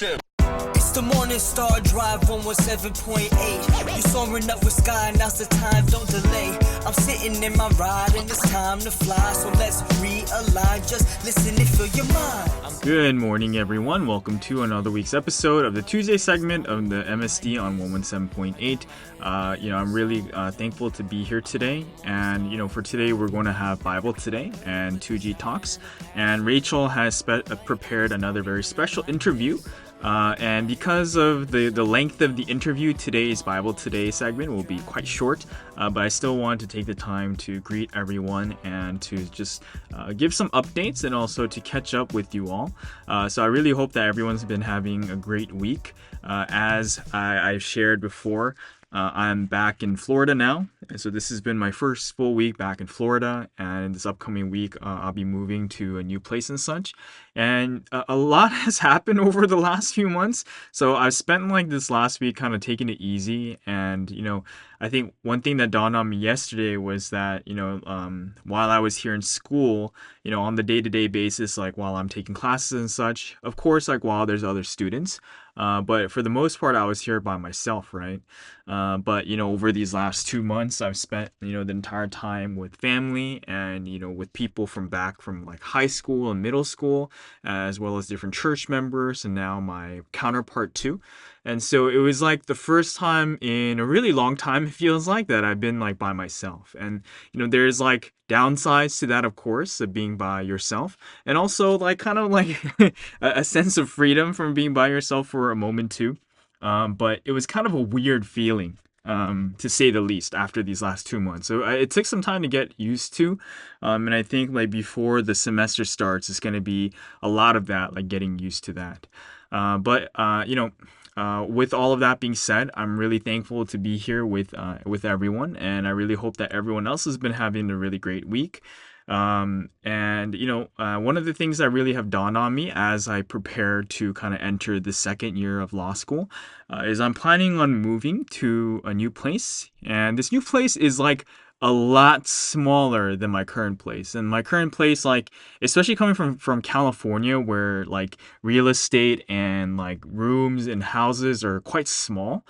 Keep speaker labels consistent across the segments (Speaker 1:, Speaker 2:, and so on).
Speaker 1: It's the Morning Star Drive 117.8. You soaring up with sky, now's the time, don't delay. I'm sitting in my ride and it's time to fly. So let's realign, just listen and fill your mind.
Speaker 2: Good morning, everyone. Welcome to another week's episode of the Tuesday segment of the MSD on 117.8. I'm really thankful to be here today. And, for today, we're going to have Bible today and 2G Talks. And Rachel has prepared another very special interview. And because of the length of the interview, today's Bible Today segment will be quite short, but I still want to take the time to greet everyone and to just give some updates and also to catch up with you all. So I really hope that everyone's been having a great week. As I've shared before, I'm back in Florida now, and so this has been my first full week back in Florida, and this upcoming week I'll be moving to a new place and such, and a lot has happened over the last few months, so I've spent this last week kind of taking it easy, and I think one thing that dawned on me yesterday was that while I was here in school, on the day-to-day basis, while I'm taking classes and such, of course, while there's other students, but for the most part I was here by myself, right? But over these last 2 months, I've spent the entire time with family and with people from high school and middle school, as well as different church members, and now my counterpart too. And so it was the first time in a really long time, it feels that I've been by myself. And there's downsides to that, of course, of being by yourself, and also a sense of freedom from being by yourself for a moment too. But it was kind of a weird feeling, to say the least, after these last 2 months. So it took some time to get used to. And I think before the semester starts, it's going to be a lot of that, getting used to that. With all of that being said, I'm really thankful to be here with everyone. And I really hope that everyone else has been having a really great week. One of the things that really have dawned on me as I prepare to kind of enter the second year of law school is I'm planning on moving to a new place. And this new place is a lot smaller than my current place. And my current place, especially coming from California, where real estate and rooms and houses are quite small,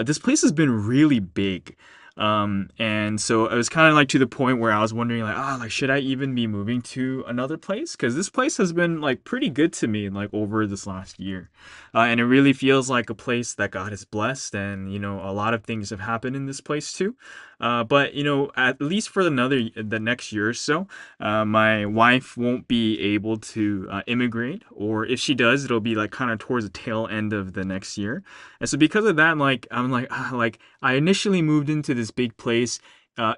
Speaker 2: this place has been really big. And so it was kind of to the point where I was wondering should I even be moving to another place? Because this place has been pretty good to me over this last year. And it really feels like a place that God has blessed, and a lot of things have happened in this place too. But at least for the next year or so, my wife won't be able to immigrate, or if she does, it'll be kind of towards the tail end of the next year. And so because of that, I initially moved into this big place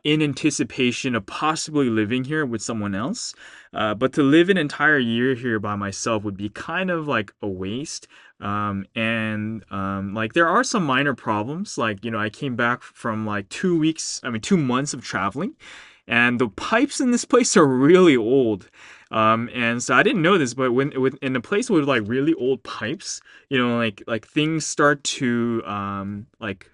Speaker 2: in anticipation of possibly living here with someone else. But to live an entire year here by myself would be kind of a waste. There are some minor problems. I came back from 2 months of traveling, and the pipes in this place are really old. And so I didn't know this, but when in a place with really old pipes, things start to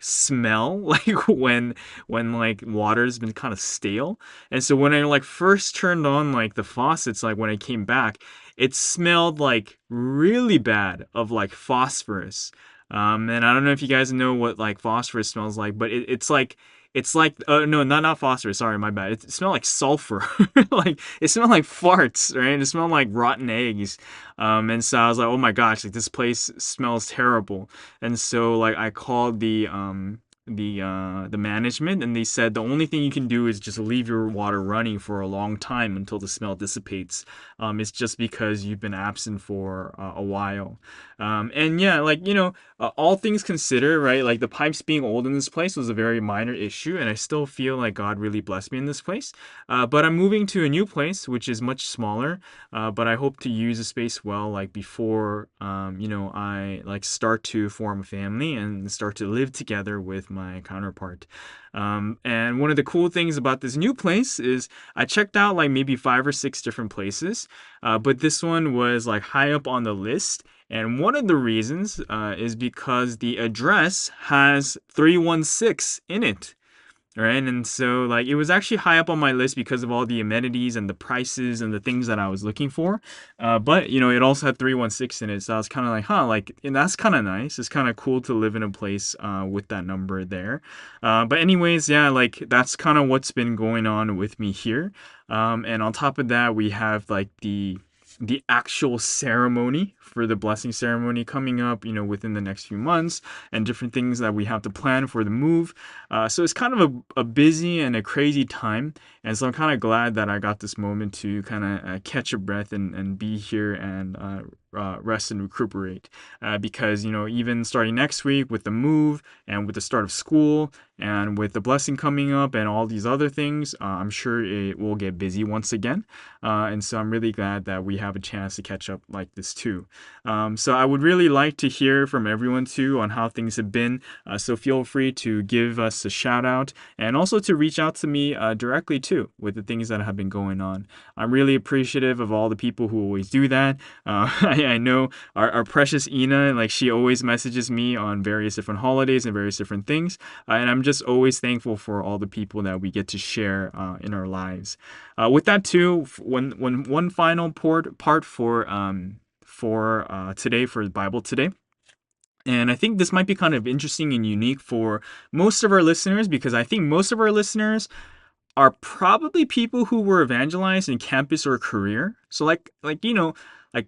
Speaker 2: smell when water's been kind of stale. And so when I first turned on the faucets, when I came back, it smelled really bad of phosphorus. And I don't know if you guys know what phosphorus smells like, but no, not phosphorus, sorry, my bad. It smelled like sulfur. It smelled like farts, right? It smelled like rotten eggs. And so I was oh my gosh, this place smells terrible. And so I called the management, and they said the only thing you can do is just leave your water running for a long time until the smell dissipates. It's just because you've been absent for a while. And yeah, all things considered, right? The pipes being old in this place was a very minor issue, and I still feel God really blessed me in this place. But I'm moving to a new place, which is much smaller. But I hope to use the space well, before, I start to form a family and start to live together with my counterpart. And one of the cool things about this new place is I checked out maybe 5 or 6 different places, but this one was high up on the list. And one of the reasons is because the address has 316 in it. right? And so like it was actually high up on my list because of all the amenities and the prices and the things that I was looking for. But you know, it also had 316 in it, so I was kind of like, huh, like and that's kind of nice. It's kind of cool to live in a place with that number there. But anyways, yeah, like that's kind of what's been going on with me here. And on top of that, we have like the actual ceremony for the blessing ceremony coming up, you know, within the next few months, and different things that we have to plan for the move. So it's kind of a busy and a crazy time. And so I'm kind of glad that I got this moment to kind of catch a breath and be here and rest and recuperate. Because, you know, even starting next week with the move and with the start of school and with the blessing coming up and all these other things, I'm sure it will get busy once again. And so I'm really glad that we have a chance to catch up like this too. So I would really like to hear from everyone too on how things have been. So feel free to give us a shout out and also to reach out to me directly too with the things that have been going on. I'm really appreciative of all the people who always do that. I know our precious Ina, like she always messages me on various different holidays and various different things. And I'm just always thankful for all the people that we get to share in our lives. With that too, one final part for today for Bible today. And I think this might be kind of interesting and unique for most of our listeners because I think most of our listeners are probably people who were evangelized in campus or career. So like you know, like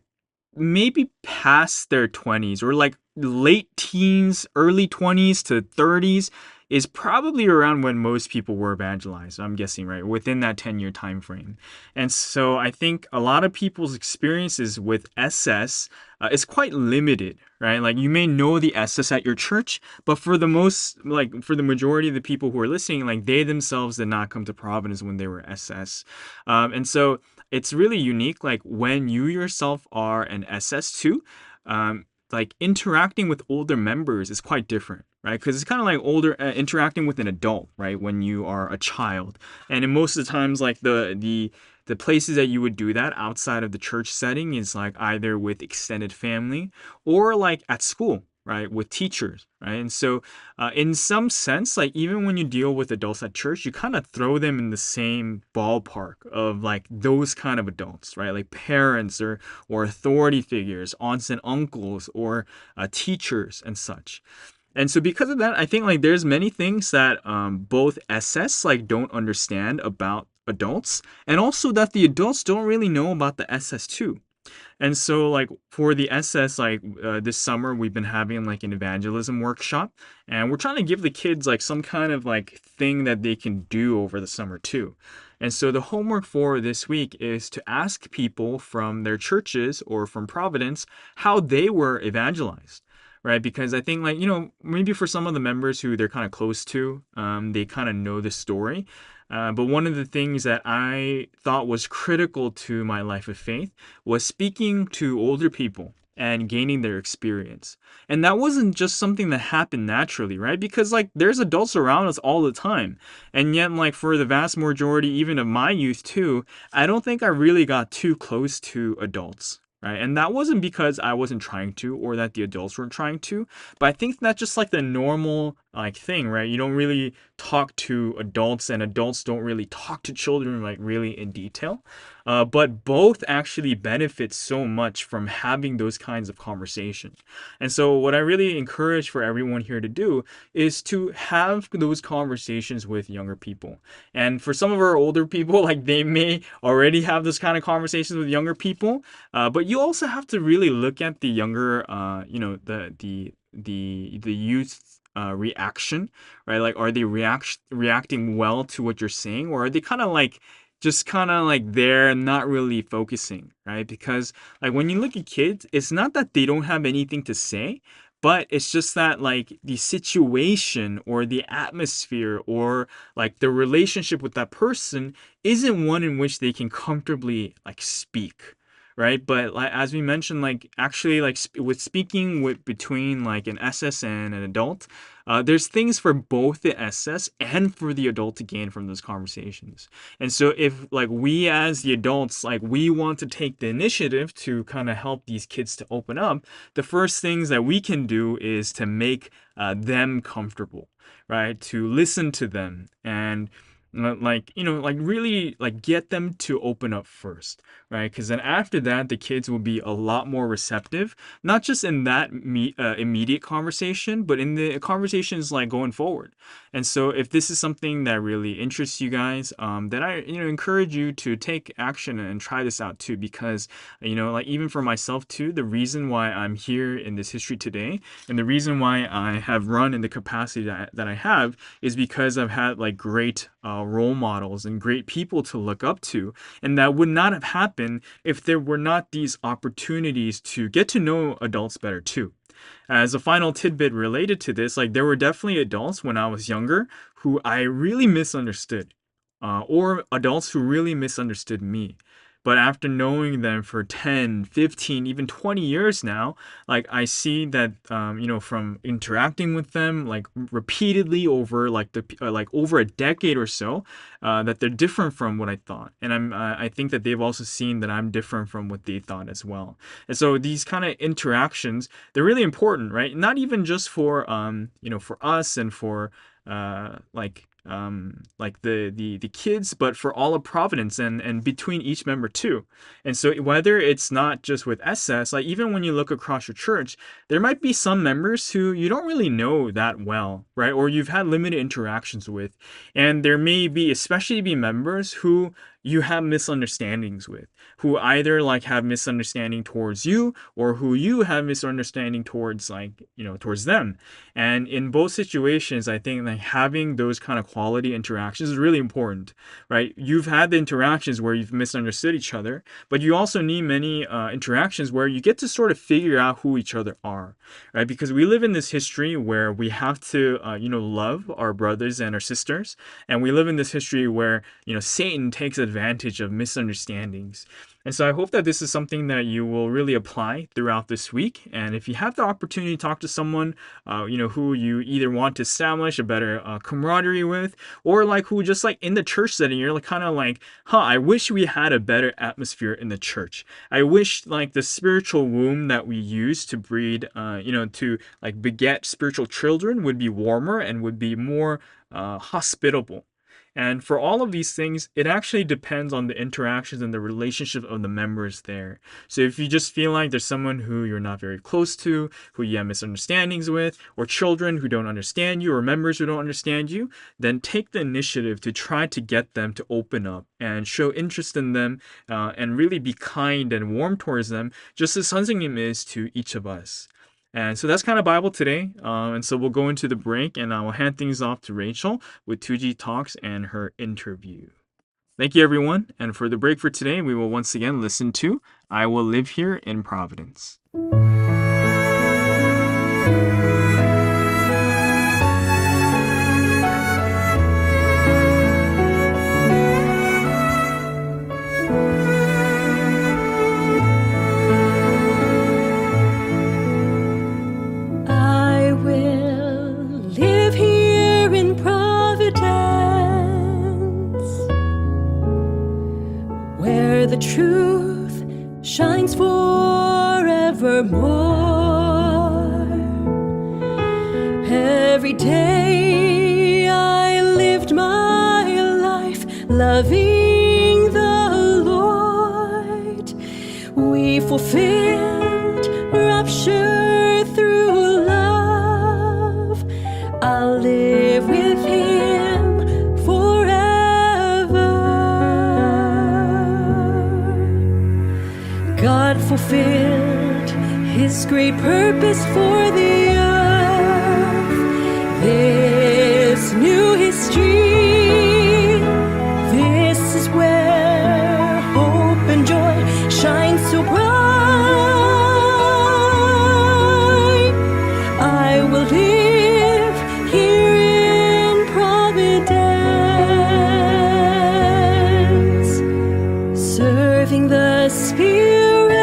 Speaker 2: maybe past their 20s or like late teens, early 20s to 30s is probably around when most people were evangelized. I'm guessing, right? Within that 10-year time frame. And so I think a lot of people's experiences with SS is quite limited, right? Like you may know the SS at your church, but for the for the majority of the people who are listening, like they themselves did not come to Providence when they were SS. And so it's really unique, like when you yourself are an SS2, like interacting with older members is quite different, right? Because it's kind of like older interacting with an adult, right? When you are a child, and in most of the times, like the places that you would do that outside of the church setting is like either with extended family or like at school, right, with teachers, right? And so in some sense, like even when you deal with adults at church, you kind of throw them in the same ballpark of like those kind of adults, right? Like parents or authority figures, aunts and uncles, or teachers and such. And so because of that, I think like there's many things that both SS like don't understand about adults, and also that the adults don't really know about the SS too. And so like for the SS, like this summer we've been having like an evangelism workshop, and we're trying to give the kids like some kind of like thing that they can do over the summer too. And so the homework for this week is to ask people from their churches or from Providence how they were evangelized. Right, because I think like, you know, maybe for some of the members who they're kind of close to, they kind of know the story. But one of the things that I thought was critical to my life of faith was speaking to older people and gaining their experience. And that wasn't just something that happened naturally, right? Because like there's adults around us all the time. And yet like for the vast majority even of my youth too, I don't think I really got too close to adults. Right. And that wasn't because I wasn't trying to or that the adults weren't trying to, but I think that's just like the normal like thing, right? You don't really talk to adults and adults don't really talk to children like really in detail. But both actually benefit so much from having those kinds of conversations. And so what I really encourage for everyone here to do is to have those conversations with younger people. And for some of our older people, like they may already have those kind of conversations with younger people, but you also have to really look at the younger, you know, the youth reaction, right? Like, are they reacting well to what you're saying, or are they kind of like just kind of like there, not really focusing, right? Because like when you look at kids, it's not that they don't have anything to say, but it's just that like the situation or the atmosphere or like the relationship with that person isn't one in which they can comfortably like speak. right? But like as we mentioned, like actually like with speaking with between like an SS and an adult, there's things for both the SS and for the adult to gain from those conversations. And so if like we as the adults, like we want to take the initiative to kind of help these kids to open up, the first things that we can do is to make them comfortable, right? To listen to them and like like really like get them to open up first, right? Because then after that the kids will be a lot more receptive, not just in that immediate conversation, but in the conversations like going forward. And so if this is something that really interests you guys, then I encourage you to take action and try this out too, because like even for myself too, the reason why I'm here in this history today and the reason why I have run in the capacity that I have is because I've had like great role models and great people to look up to. And that would not have happened if there were not these opportunities to get to know adults better too. As a final tidbit related to this, like there were definitely adults when I was younger who I really misunderstood, or adults who really misunderstood me. But after knowing them for 10, 15, even 20 years now, like I see that, from interacting with them like repeatedly over like like over a decade or so, that they're different from what I thought. And I think that they've also seen that I'm different from what they thought as well. And so these kind of interactions, they're really important, right? Not even just for, for us and for, like the kids, but for all of Providence and between each member too. And so whether it's not just with SS, like even when you look across your church, there might be some members who you don't really know that well, right? Or you've had limited interactions with. And there may be, especially be members who you have misunderstandings with, who either like have misunderstanding towards you or who you have misunderstanding towards like, towards them. And in both situations, I think like having those kind of quality interactions is really important, right? You've had the interactions where you've misunderstood each other, but you also need many interactions where you get to sort of figure out who each other are, right? Because we live in this history where we have to, love our brothers and our sisters. And we live in this history where, Satan takes advantage of misunderstandings. And so I hope that this is something that you will really apply throughout this week. And if you have the opportunity to talk to someone, who you either want to establish a better camaraderie with, or like who just like in the church setting, you're like kind of like, I wish we had a better atmosphere in the church. I wish like the spiritual womb that we use to breed, to like beget spiritual children would be warmer and would be more hospitable. And for all of these things, it actually depends on the interactions and the relationship of the members there. So if you just feel like there's someone who you're not very close to, who you have misunderstandings with, or children who don't understand you, or members who don't understand you, then take the initiative to try to get them to open up and show interest in them, and really be kind and warm towards them, just as Sunseem is to each of us. And so that's kind of Bible today. And so we'll go into the break and I will hand things off to Rachel with 2G Talks and her interview. Thank you, everyone. And for the break for today, we will once again listen to I Will Live Here in Providence.
Speaker 3: The truth shines forevermore. Every day I lived my life loving the Lord. We fulfilled rapture through love. I'll live with Him forever. God fulfilled His great purpose for the earth. This new history, this is where hope and joy shine so bright. I will live here in Providence, serving the Spirit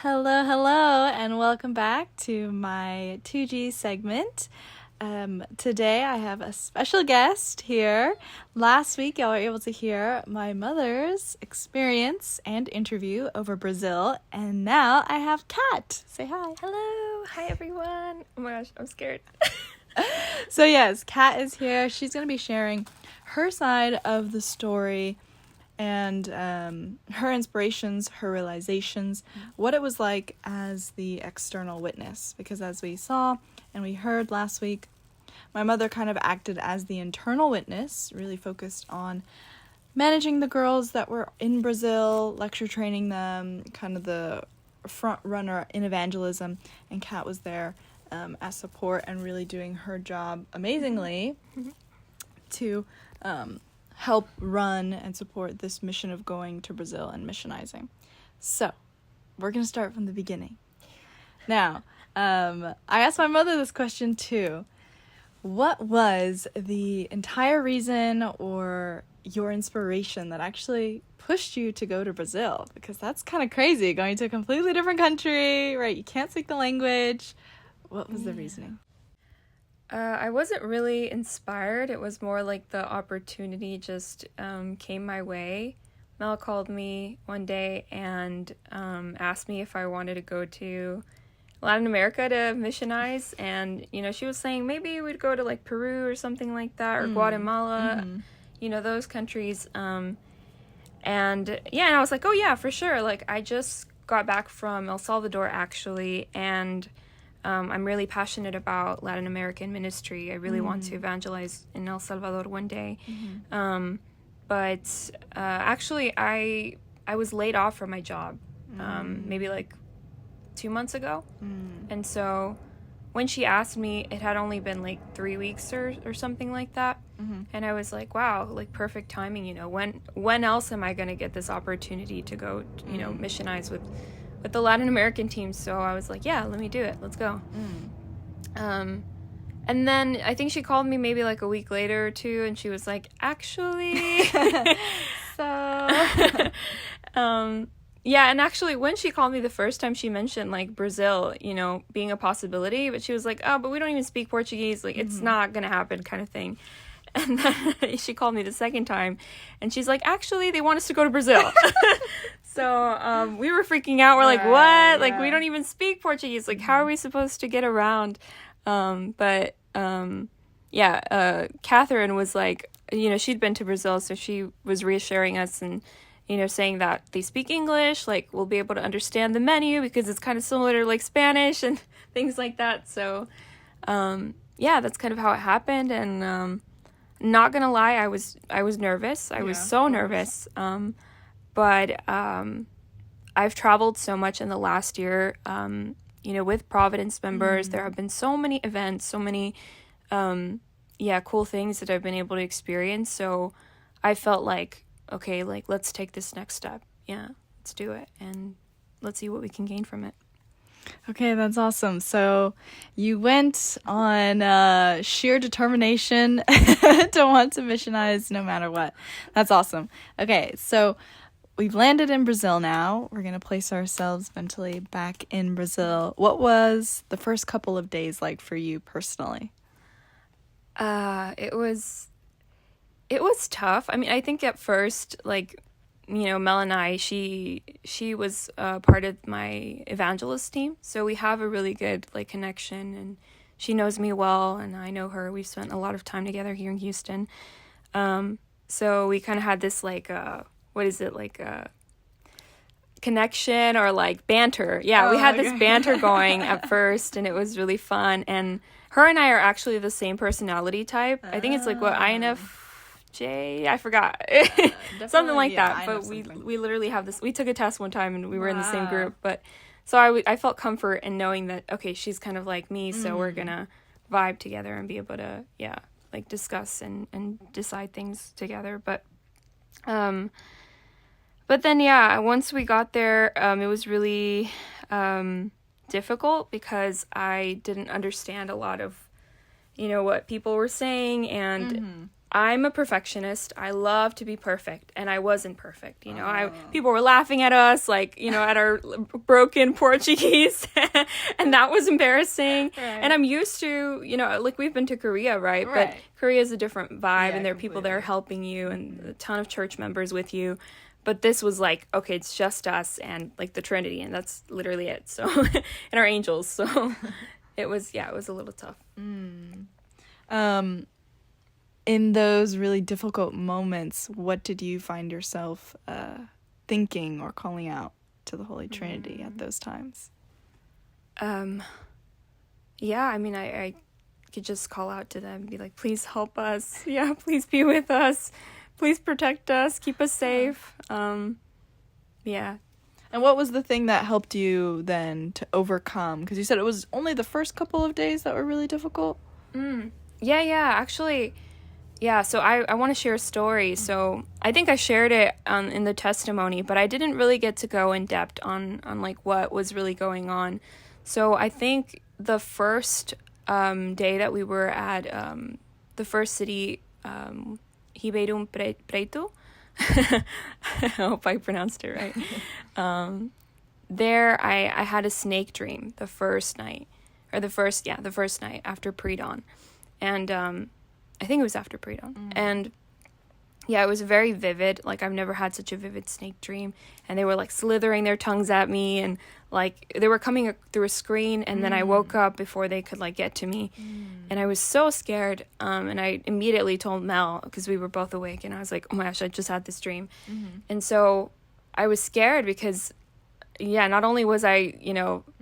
Speaker 4: Hello, and welcome back to my 2G segment. Today I have a special guest here. Last week y'all were able to hear my mother's experience and interview over Brazil, and now I have Kat. Say hi.
Speaker 5: Hello. Hi, everyone. Oh my gosh, I'm scared.
Speaker 4: So yes, Kat is here. She's going to be sharing her side of the story and her inspirations, her realizations, what it was like as the external witness. Because as we saw and we heard last week, my mother kind of acted as the internal witness, really focused on managing the girls that were in Brazil, lecture training them, kind of the front runner in evangelism, and Kat was there as support and really doing her job amazingly to help run and support this mission of going to Brazil and missionizing. So, we're going to start from the beginning. Now, I asked my mother this question too. What was the entire reason or your inspiration that actually pushed you to go to Brazil? Because that's kind of crazy, going to a completely different country, right? You can't speak the language. What was the reasoning?
Speaker 5: I wasn't really inspired. It was more like the opportunity just came my way. Mel called me one day and asked me if I wanted to go to Latin America to missionize, and she was saying maybe we'd go to like Peru or something like that, or Guatemala, those countries. And I was like, oh yeah, for sure. Like, I just got back from El Salvador actually, and I'm really passionate about Latin American ministry. I really want to evangelize in El Salvador one day. But actually I was laid off from my job maybe like 2 months ago. And so when she asked me, it had only been like 3 weeks or something like that. And I was like, wow, like perfect timing, when else am I going to get this opportunity to go, missionize with the Latin American team? So I was like, yeah, let me do it. Let's go. And then I think she called me maybe like a week later or two, and she was like, actually, yeah, and actually when she called me the first time, she mentioned like Brazil, being a possibility, but she was like, oh, but we don't even speak Portuguese. Like, it's not going to happen kind of thing. And then she called me the second time, and she's like, actually, they want us to go to Brazil. So we were freaking out. We're like, what? Yeah. Like, we don't even speak Portuguese. Like, how are we supposed to get around? But Catherine was like, she'd been to Brazil, so she was reassuring us and, saying that they speak English, like, we'll be able to understand the menu because it's kind of similar to, like, Spanish and things like that. So, that's kind of how it happened. And not gonna lie, I was nervous. I was so nervous. But I've traveled so much in the last year, with Providence members. There have been so many events, so many, cool things that I've been able to experience. So I felt like, okay, like, let's take this next step. Yeah, let's do it. And let's see what we can gain from it.
Speaker 4: Okay, that's awesome. So you went on sheer determination to want to missionize no matter what. That's awesome. Okay, so we've landed in Brazil now. We're going to place ourselves mentally back in Brazil. What was the first couple of days like for you personally?
Speaker 5: It was tough. I mean, I think at first, like, Mel and I, she was part of my evangelist team. So we have a really good, like, connection, and she knows me well, and I know her. We've spent a lot of time together here in Houston. So we kind of had this, like, connection or, like, banter. Yeah, we had this banter going at first, and it was really fun. And her and I are actually the same personality type. I think it's, like, INFJ? I forgot. Something like that. But we literally have this. We took a test one time, and we were in the same group. But so I felt comfort in knowing that, okay, she's kind of like me, so we're going to vibe together and be able to, like, discuss and decide things together. But then, once we got there, it was really difficult because I didn't understand a lot of, what people were saying. And I'm a perfectionist. I love to be perfect, and I wasn't perfect. People were laughing at us, like, at our broken Portuguese, and that was embarrassing. Right. And I'm used to, like, we've been to Korea, right? But Korea is a different vibe, and there are people there helping you, and a ton of church members with you. But this was like, okay, it's just us and like the Trinity, and that's literally it. So, and our angels. So, it was a little tough.
Speaker 4: In those really difficult moments, what did you find yourself thinking or calling out to the Holy Trinity at those times?
Speaker 5: Yeah, I mean, I could just call out to them and be like, please help us. Yeah, please be with us. Please protect us. Keep us safe. Yeah.
Speaker 4: And what was the thing that helped you then to overcome? Because you said it was only the first couple of days that were really difficult.
Speaker 5: Yeah, actually... Yeah, so I want to share a story. So I think I shared it in the testimony, but I didn't really get to go in depth on like what was really going on. So I think the first day that we were at the first city, Ribeirão Preto, I hope I pronounced it right. There I had a snake dream the first night after pre-dawn. And I think it was after pre-dawn. And yeah, it was very vivid. Like, I've never had such a vivid snake dream. And they were like slithering their tongues at me, and like they were coming through a screen, and then I woke up before they could like get to me. And I was so scared. And I immediately told Mel, because we were both awake, and I was like, oh my gosh, I just had this dream. And so I was scared because, not only was I,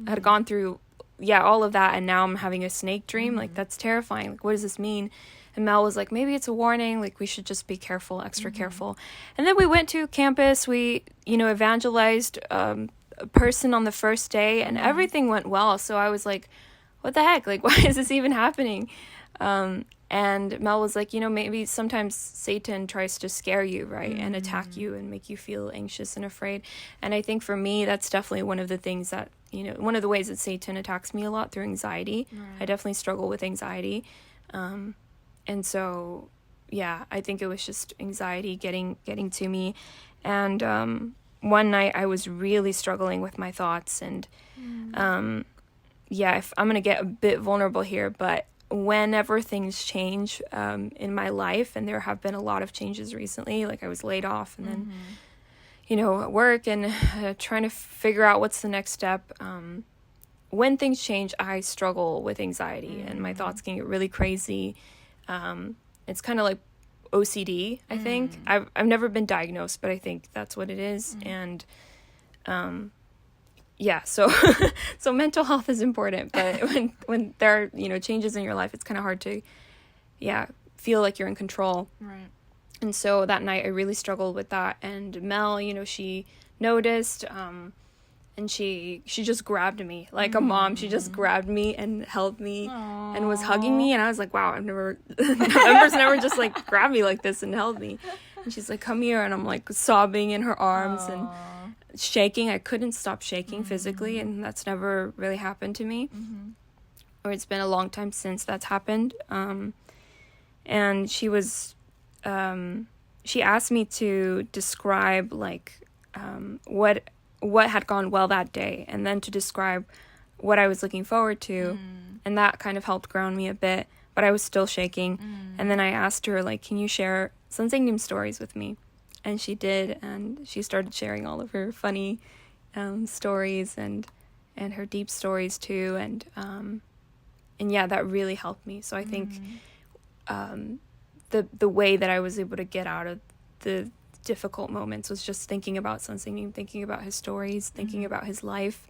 Speaker 5: had gone through, all of that, and now I'm having a snake dream. Like, that's terrifying. Like, what does this mean? And Mel was like, maybe it's a warning. Like, we should just be careful, extra careful. And then we went to campus. We, evangelized a person on the first day, and everything went well. So I was like, what the heck? Like, why is this even happening? And Mel was like, maybe sometimes Satan tries to scare you, right? And attack you and make you feel anxious and afraid. And I think for me, that's definitely one of the things that, one of the ways that Satan attacks me a lot, through anxiety. I definitely struggle with anxiety. And so, I think it was just anxiety getting to me. And one night I was really struggling with my thoughts. And if I'm going to get a bit vulnerable here, but whenever things change in my life, and there have been a lot of changes recently, like I was laid off, and then, at work, and trying to figure out what's the next step. When things change, I struggle with anxiety, and my thoughts can get really crazy. It's kind of like OCD, I think. I've never been diagnosed, but I think that's what it is. And so mental health is important, but when there are changes in your life, it's kind of hard to feel like you're in control.
Speaker 4: Right.
Speaker 5: And so that night I really struggled with that. And Mel, she noticed, and she just grabbed me like a mom. She just grabbed me and held me. Aww. And was hugging me. And I was like, wow, that person never just like grabbed me like this and held me. And she's like, come here. And I'm like sobbing in her arms. Aww. And shaking. I couldn't stop shaking physically. And that's never really happened to me. Or it's been a long time since that's happened. And she was, she asked me to describe like what had gone well that day, and then to describe what I was looking forward to. And that kind of helped ground me a bit, but I was still shaking. And then I asked her, like, can you share Sansegnum stories with me? And she did, and she started sharing all of her funny stories and her deep stories too. And that really helped me. So I think the way that I was able to get out of the difficult moments was just thinking about Sansegnum, thinking about his stories, thinking about his life.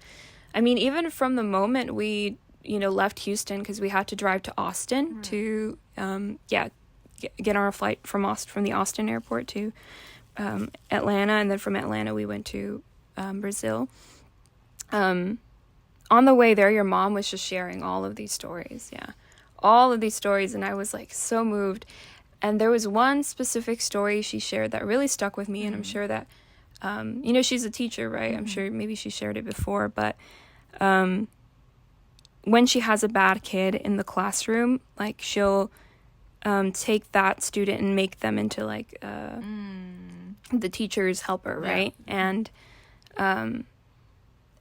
Speaker 5: I mean, even from the moment we, left Houston, because we had to drive to Austin to, get on a flight from the Austin airport to Atlanta, and then from Atlanta we went to Brazil. On the way there, your mom was just sharing all of these stories, all of these stories, and I was like so moved. And there was one specific story she shared that really stuck with me, and I'm sure that, she's a teacher, right? I'm sure maybe she shared it before, but when she has a bad kid in the classroom, like she'll take that student and make them into like the teacher's helper, right?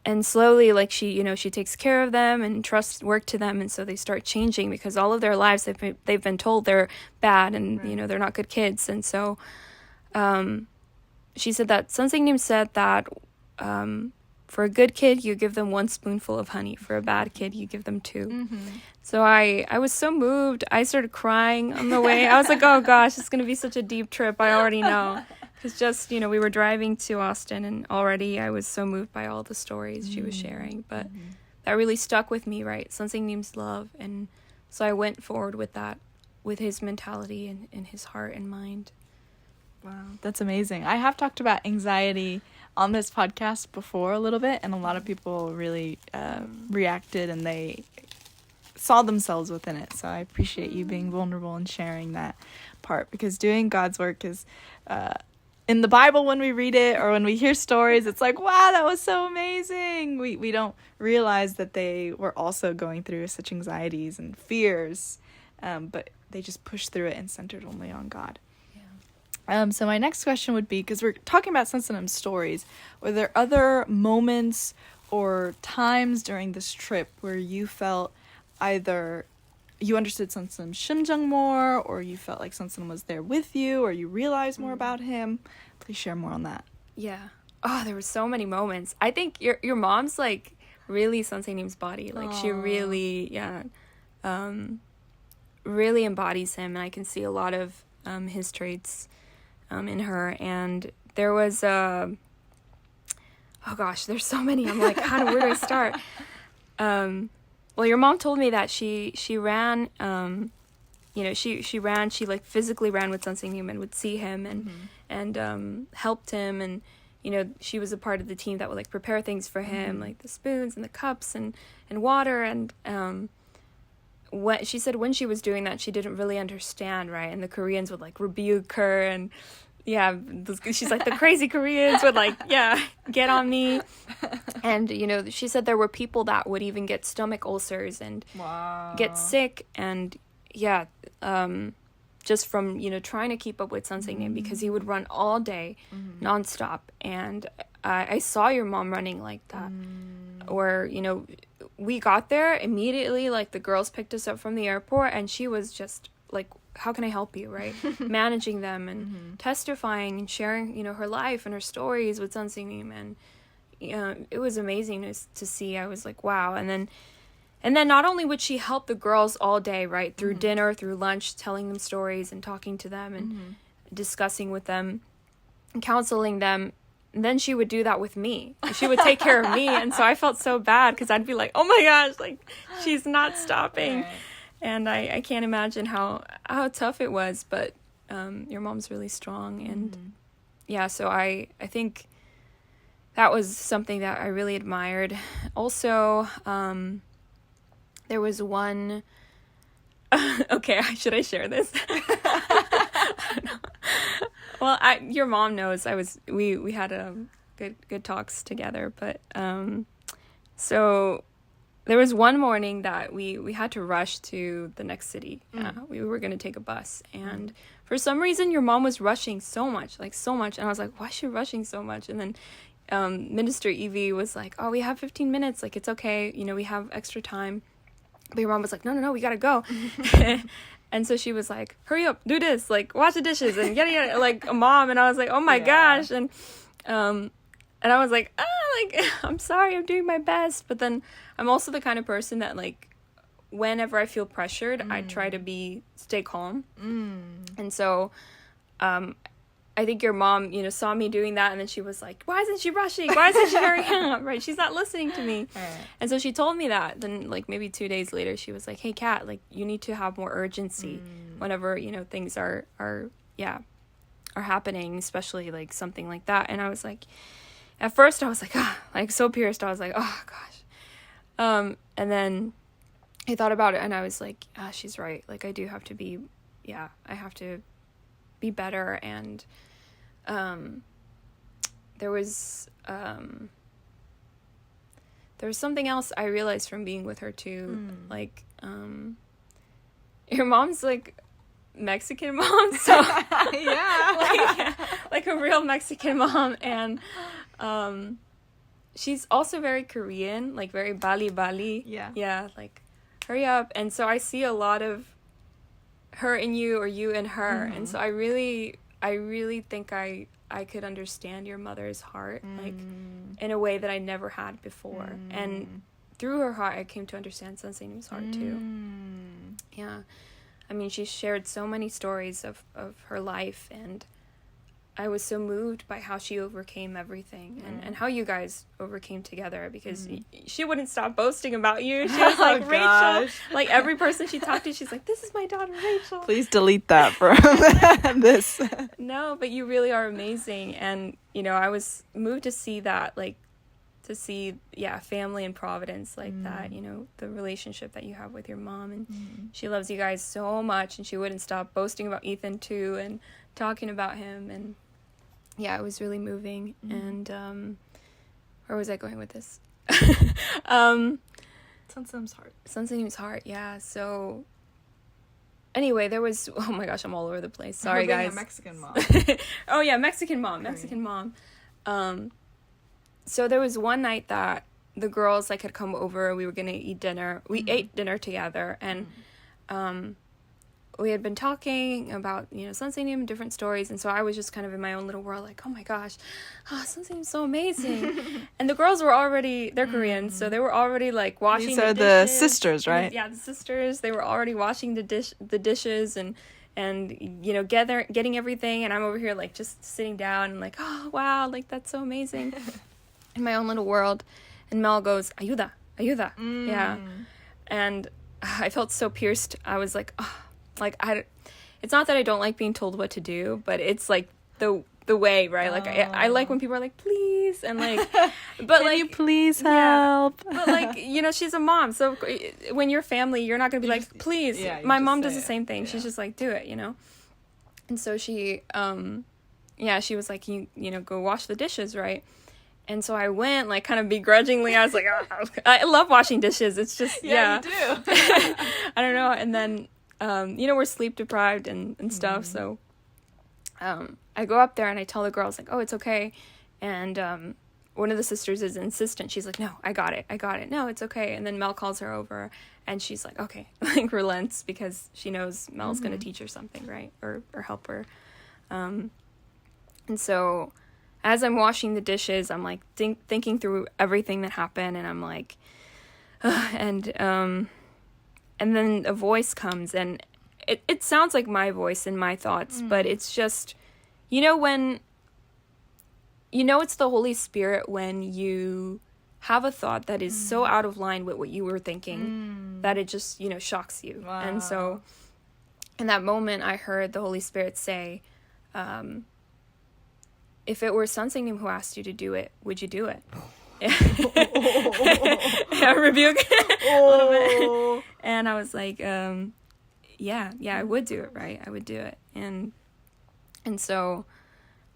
Speaker 5: And slowly, like, she takes care of them and trusts work to them, and so they start changing because all of their lives they've been told they're bad and they're not good kids. And so she said that Sensei said that for a good kid you give them 1 spoonful of honey, for a bad kid you give them 2. So I was so moved. I started crying on the way. I was like, oh gosh, it's gonna be such a deep trip. I already know. Because just, we were driving to Austin, and already I was so moved by all the stories she was sharing. But that really stuck with me, right? Sensei Nim's love. And so I went forward with that, with his mentality and his heart and mind.
Speaker 4: Wow, that's amazing. I have talked about anxiety on this podcast before a little bit, and a lot of people really reacted, and they saw themselves within it. So I appreciate you being vulnerable and sharing that part, because doing God's work is... in the Bible, when we read it or when we hear stories, it's like, wow, that was so amazing. We don't realize that they were also going through such anxieties and fears, but they just pushed through it and centered only on God. Yeah. So my next question would be, because we're talking about Sensitive stories, were there other moments or times during this trip where you felt either you understood Sensitive Shimjung more, or you felt like Sensitive was there with you, or you realized more about him? Please share more on that.
Speaker 5: Yeah. Oh, there were so many moments. I think your mom's like really Sensei Nim's body. Like she really, really embodies him, and I can see a lot of his traits in her. And there was oh gosh, there's so many. I'm like, where do I start? Well, your mom told me that she ran, she like physically ran with Sensei Nim and would see him and helped him. And, she was a part of the team that would like prepare things for him, like the spoons and the cups and water. And what she said when she was doing that, she didn't really understand, right? And the Koreans would like rebuke her, and she's like, the crazy Koreans would like, get on me. And, she said there were people that would even get stomach ulcers and get sick. And just from, trying to keep up with Sensei Nim, because he would run all day nonstop. And I saw your mom running like that, or, we got there immediately, like the girls picked us up from the airport, and she was just like, how can I help you, right? Managing them and testifying and sharing, her life and her stories with Sensei Nim. And, it was amazing to see. I was like, wow. And then not only would she help the girls all day, right, through dinner, through lunch, telling them stories and talking to them and discussing with them and counseling them, and then she would do that with me. She would take care of me. And so I felt so bad, because I'd be like, oh my gosh, like she's not stopping. Right. And I can't imagine how tough it was, but your mom's really strong. And so I think that was something that I really admired. Also, there was one... okay, should I share this? I don't know. Well, your mom knows we had good talks together, but so... There was one morning that we had to rush to the next city. We were going to take a bus. And for some reason, your mom was rushing so much. And I was like, why is she rushing so much? And then Minister Evie was like, oh, we have 15 minutes. Like, it's okay. We have extra time. But your mom was like, no, we got to go. And so she was like, hurry up, do this. Like, wash the dishes and yada, like a mom. And I was like, oh, my gosh. And I was like, I'm sorry, I'm doing my best. But then I'm also the kind of person that, like, whenever I feel pressured, I try to stay calm. And so I think your mom, saw me doing that, and then she was like, why isn't she rushing? Why isn't she hurrying up? Right? She's not listening to me. Right. And so she told me that. Then, like, maybe 2 days later, she was like, hey, Kat, like, you need to have more urgency whenever, things are happening, especially, like, something like that. And I was like... At first, I was like, like so pierced. I was like, oh, gosh. And then I thought about it, and I was like, she's right. Like, I do have to be, I have to be better. And there was something else I realized from being with her, too. Like, your mom's, like, Mexican mom, so
Speaker 4: Yeah.
Speaker 5: like a real Mexican mom, and she's also very Korean, like very Bali.
Speaker 4: Yeah.
Speaker 5: Like hurry up. And so I see a lot of her in you, or you in her, and so I really think I could understand your mother's heart, like in a way that I never had before, and through her heart I came to understand Sensei Nim's heart too. Yeah, I mean, she shared so many stories of her life, and I was so moved by how she overcame everything, and how you guys overcame together, because she wouldn't stop boasting about you. She was like, Rachel,
Speaker 4: gosh.
Speaker 5: like every person she talked to, she's like, this is my daughter Rachel.
Speaker 4: Please delete that from this.
Speaker 5: No, but you really are amazing, and I was moved to see that, like, to see family and Providence like that, the relationship that you have with your mom, and she loves you guys so much, and she wouldn't stop boasting about Ethan too, and talking about him, and it was really moving. And where was I going with this? Sensei Nim's heart. Yeah. So anyway, there was, oh my gosh, I'm all over the place. Sorry, guys.
Speaker 4: A Mexican mom.
Speaker 5: Oh yeah, Mexican mom. So there was one night that the girls like had come over. We were gonna eat dinner. We ate dinner together, and we had been talking about Sensei Nim and different stories, and so I was just kind of in my own little world, like, oh my gosh, Sensei Nim's so amazing. And the girls were already, they're Korean, so they were already like washing.
Speaker 4: These
Speaker 5: the
Speaker 4: are
Speaker 5: dishes.
Speaker 4: the sisters, right?
Speaker 5: Yeah, the sisters. They were already washing the dishes and getting everything, and I'm over here like just sitting down and like, oh wow, like that's so amazing. In my own little world. And Mel goes, ayuda. Yeah. And I felt so pierced. I was like, oh, like it's not that I don't like being told what to do, but it's like the way, right? Like I like when people are like, please, and like, but
Speaker 4: Can you please help?
Speaker 5: But like, she's a mom, so when you're family, you're not gonna be like, please. My mom does the same thing. She's just like, do it, And so she she was like, you go wash the dishes, right? And so I went, like, kind of begrudgingly. I was like, oh, I love washing dishes. It's just, yeah.
Speaker 4: You do.
Speaker 5: I don't know. And then, we're sleep deprived and stuff. So I go up there and I tell the girls, like, oh, it's okay. And one of the sisters is insistent. She's like, no, I got it. No, it's okay. And then Mel calls her over and she's like, okay, like relents, because she knows Mel's going to teach her something, right? Or help her. And so as I'm washing the dishes, I'm like thinking through everything that happened, and I'm like, and then a voice comes, and it sounds like my voice and my thoughts, but it's just, when, it's the Holy Spirit when you have a thought that is so out of line with what you were thinking that it just, shocks you. Wow. And so in that moment, I heard the Holy Spirit say, if it were Sensei Nim who asked you to do it, would you do it? I rebuke a little bit. And I was like, yeah, I would do it, right? I would do it. And so,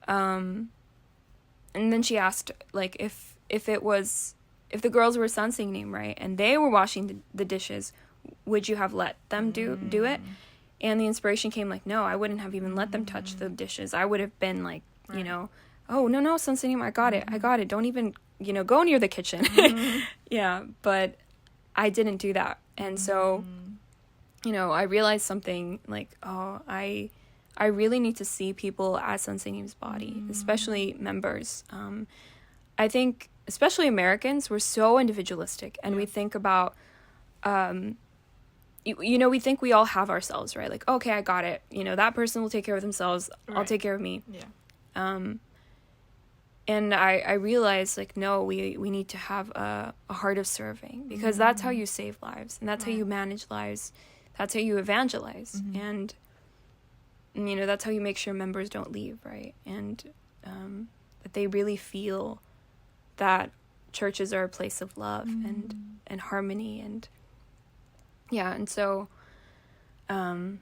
Speaker 5: and then she asked, like, if the girls were Sensei Nim, right, and they were washing the dishes, would you have let them do it? And the inspiration came like, no, I wouldn't have even let them touch the dishes. I would have been like, oh, no, Sensei Nim, I got it. Don't even, go near the kitchen. Yeah, but I didn't do that. And so, I realized something like, oh, I really need to see people as Sensei Nim's body, especially members. I think, especially Americans, we're so individualistic, and we think about, we think we all have ourselves, right? Like, okay, I got it. That person will take care of themselves. Right. I'll take care of me. Yeah. And I realized, like, no, we need to have a heart of serving, because that's how you save lives, and that's how you manage lives. That's how you evangelize. And that's how you make sure members don't leave, right? And that they really feel that churches are a place of love and harmony. And and so I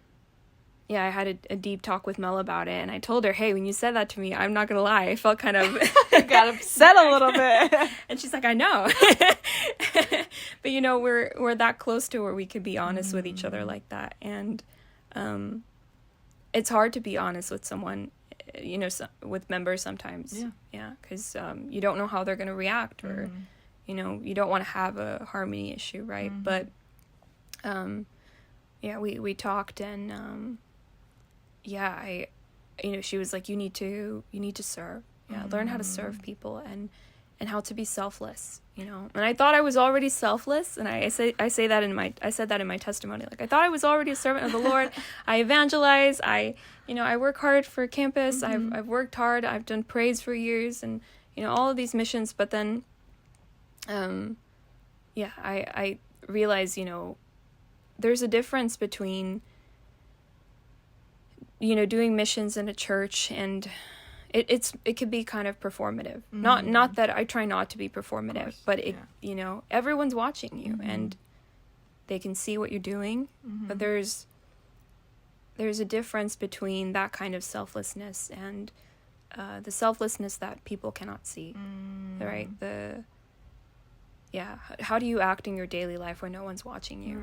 Speaker 5: had a deep talk with Mel about it, and I told her, hey, when you said that to me, I'm not gonna lie, I felt kind of
Speaker 4: got upset a little bit.
Speaker 5: And she's like, I know. But we're that close to where we could be honest with each other like that. And it's hard to be honest with someone, you know, with members sometimes. Yeah, because you don't know how they're going to react, or you know, you don't want to have a harmony issue, right? But yeah, we talked, and yeah, you know, she was like, you need to serve. Yeah, learn how to serve people, and how to be selfless, you know. And I thought I was already selfless, and I said that in my testimony. Like, I thought I was already a servant of the Lord. I evangelize. I work hard for campus. I've worked hard. I've done praise for years, and you know, all of these missions. But then, yeah, I realized, you know, there's a difference between, you know, doing missions in a church, and it could be kind of performative. Not that I try not to be performative, but you know, everyone's watching you, and they can see what you're doing. But there's a difference between that kind of selflessness and the selflessness that people cannot see. Right? How do you act in your daily life when no one's watching you?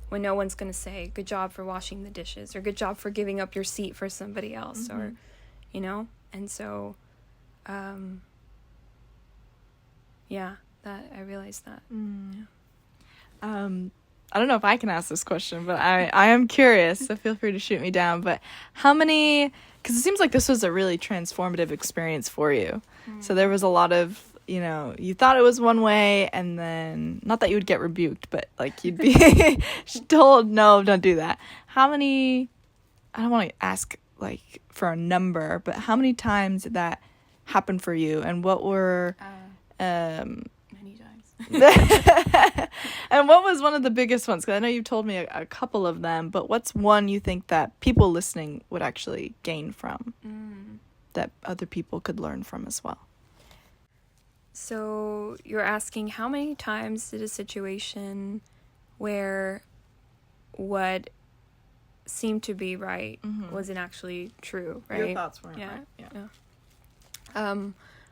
Speaker 5: When no one's going to say, good job for washing the dishes, or good job for giving up your seat for somebody else, or, you know? And so, yeah, that I realized that.
Speaker 4: I don't know if I can ask this question, but I am curious, so feel free to shoot me down. But how many, because it seems like this was a really transformative experience for you. So there was a lot of, you know, you thought it was one way, and then, not that you would get rebuked, but like you'd be told, no, don't do that. How many, I don't want to ask like for a number, but how many times did that happen for you, and what were
Speaker 5: many times.
Speaker 4: And what was one of the biggest ones? Because I know you've told me a couple of them, but what's one you think that people listening would actually gain from, that other people could learn from as well?
Speaker 5: So you're asking, how many times did a situation where what seemed to be right wasn't actually true, right?
Speaker 4: Your thoughts weren't right.
Speaker 5: Yeah.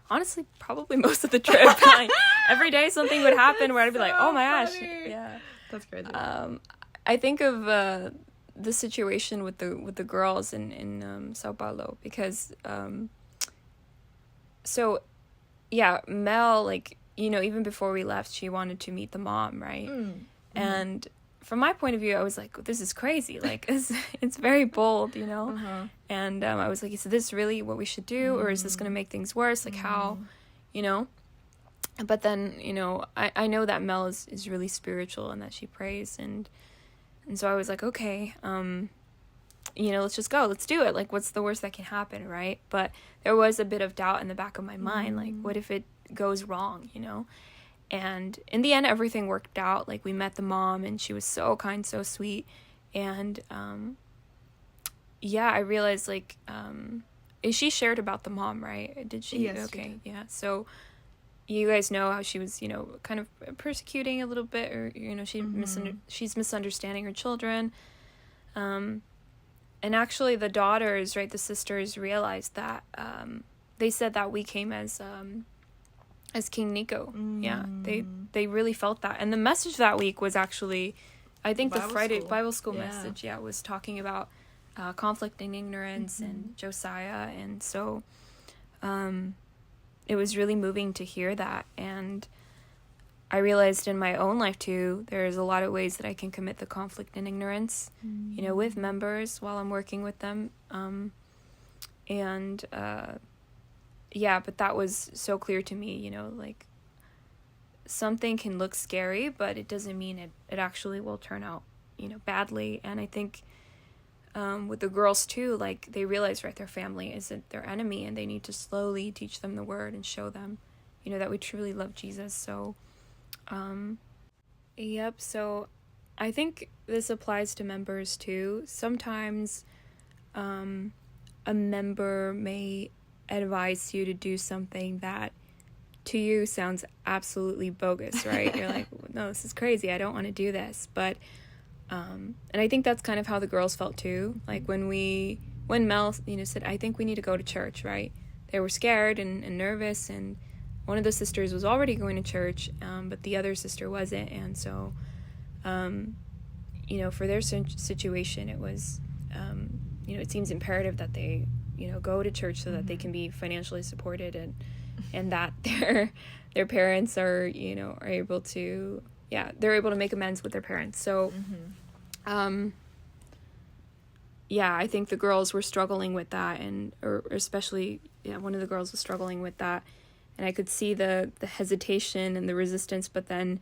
Speaker 5: Honestly, probably most of the trip. Like, every day something would happen where I'd be like, oh my gosh. Yeah. That's crazy. I think of the situation with the girls in Sao Paulo, because so yeah, Mel, like, you know, even before we left, she wanted to meet the mom, right? And from my point of view, I was like, this is crazy. Like, it's very bold, you know? And I was like, is this really what we should do? Or is this going to make things worse? Like, how, you know? But then, you know, I know that Mel is really spiritual and that she prays. And so I was like, okay, you know, let's just go. Let's do it. Like, what's the worst that can happen, right? But there was a bit of doubt in the back of my mind. Like, what if it goes wrong, you know? And in the end, everything worked out. Like, we met the mom, and she was so kind, so sweet. And, yeah, I realized, like, she shared about the mom, right? Did she?
Speaker 4: Yes,
Speaker 5: okay,
Speaker 4: she did.
Speaker 5: yeah. So you guys know how she was, you know, kind of persecuting a little bit, or, you know, she's misunderstanding her children. And actually the daughters, right, the sisters, realized that, they said that we came as King Nico. Yeah, they really felt that. And the message that week was actually, I think the Friday Bible school message, was talking about conflict and ignorance and Josiah. And so it was really moving to hear that. And I realized in my own life too, there's a lot of ways that I can commit the conflict and ignorance, you know, with members while I'm working with them. Yeah, but that was so clear to me, you know, like, something can look scary, but it doesn't mean it actually will turn out, you know, badly. And I think with the girls too, like, they realize, right, their family isn't their enemy, and they need to slowly teach them the word and show them, you know, that we truly love Jesus. So, yep, so I think this applies to members too. Sometimes a member may advise you to do something that to you sounds absolutely bogus, right? You're like, no, this is crazy. I don't want to do this. But and I think that's kind of how the girls felt too. Like, when Mel, you know, said, I think we need to go to church, right? They were scared and nervous, and one of the sisters was already going to church, but the other sister wasn't. And so, you know, for their situation, it was, it seems imperative that they, go to church so that they can be financially supported, and that their parents are able to, they're able to make amends with their parents. So, I think the girls were struggling with that, or especially, one of the girls was struggling with that, and I could see the hesitation and the resistance, but then,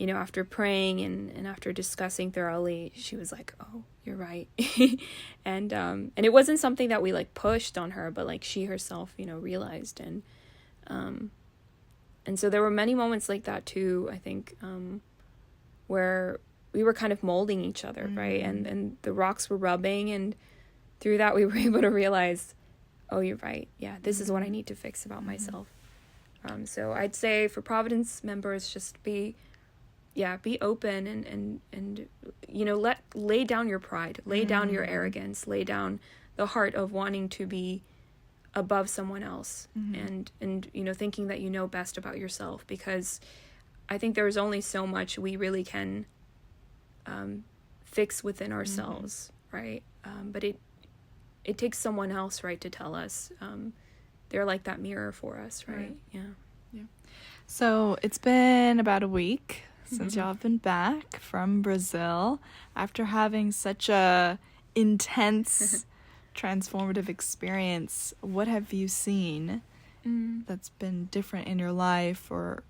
Speaker 5: after praying and after discussing thoroughly, she was like, oh, you're right. And it wasn't something that we like pushed on her, but like she herself, realized. And so there were many moments like that too, I think, where we were kind of molding each other, right? And the rocks were rubbing, and through that we were able to realize, oh, you're right. Yeah, this is what I need to fix about myself. So I'd say for Providence members, just be open and lay down your pride, lay down your arrogance, lay down the heart of wanting to be above someone else, and thinking that you know best about yourself, because I think there's only so much we really can fix within ourselves, right? But it takes someone else, right, to tell us. They're like that mirror for us, right? Yeah.
Speaker 4: So it's been about a week since y'all have been back from Brazil after having such a intense transformative experience. What have you seen that's been different in your life, or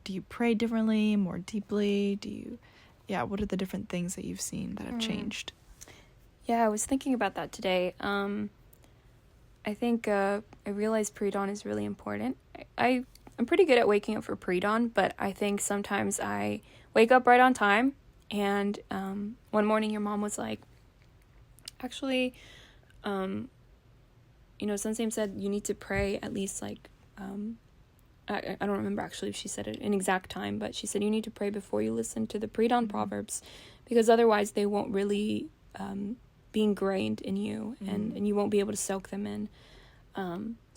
Speaker 4: do you pray differently, more deeply? What are the different things that you've seen that have changed?
Speaker 5: I was thinking about that today. I think I realized pre-dawn is really important. I'm pretty good at waking up for pre-dawn, but I think sometimes I wake up right on time. And one morning your mom was like, actually, Sensei said you need to pray at least like, I don't remember actually if she said it in exact time, but she said you need to pray before you listen to the pre-dawn proverbs, because otherwise they won't really be ingrained in you, and you won't be able to soak them in.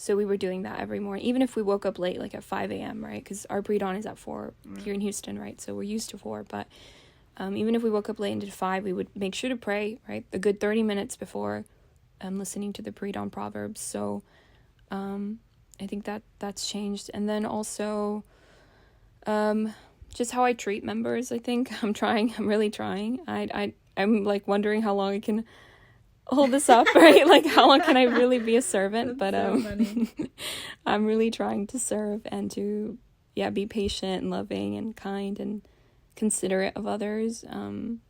Speaker 5: So we were doing that every morning, even if we woke up late, like at 5 a.m., right? Because our pre-dawn is at 4 here in Houston, right? So we're used to 4. But even if we woke up late and did 5, we would make sure to pray, right? A good 30 minutes before listening to the pre-dawn proverbs. So I think that's changed. And then also just how I treat members, I think. I'm really trying. I'm like wondering how long I can hold this up, right? Like, how long can I really be a servant? But I'm really trying to serve and to be patient and loving and kind and considerate of others, and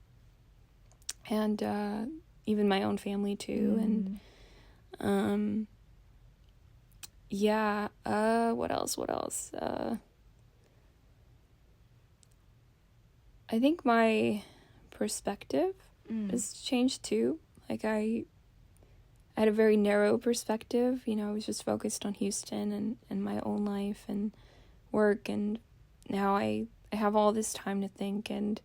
Speaker 5: even my own family too. And what else? I think my perspective has changed too. Like I had a very narrow perspective, I was just focused on Houston and my own life and work, and now I have all this time to think and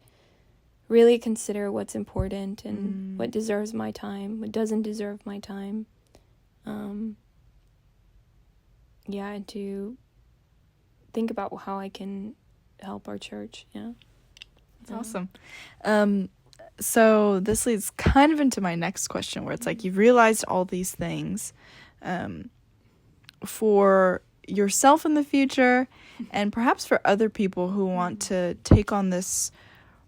Speaker 5: really consider what's important and what deserves my time, what doesn't deserve my time. And to think about how I can help our church.
Speaker 4: That's awesome. So this leads kind of into my next question, where it's like you've realized all these things for yourself in the future, and perhaps for other people who want to take on this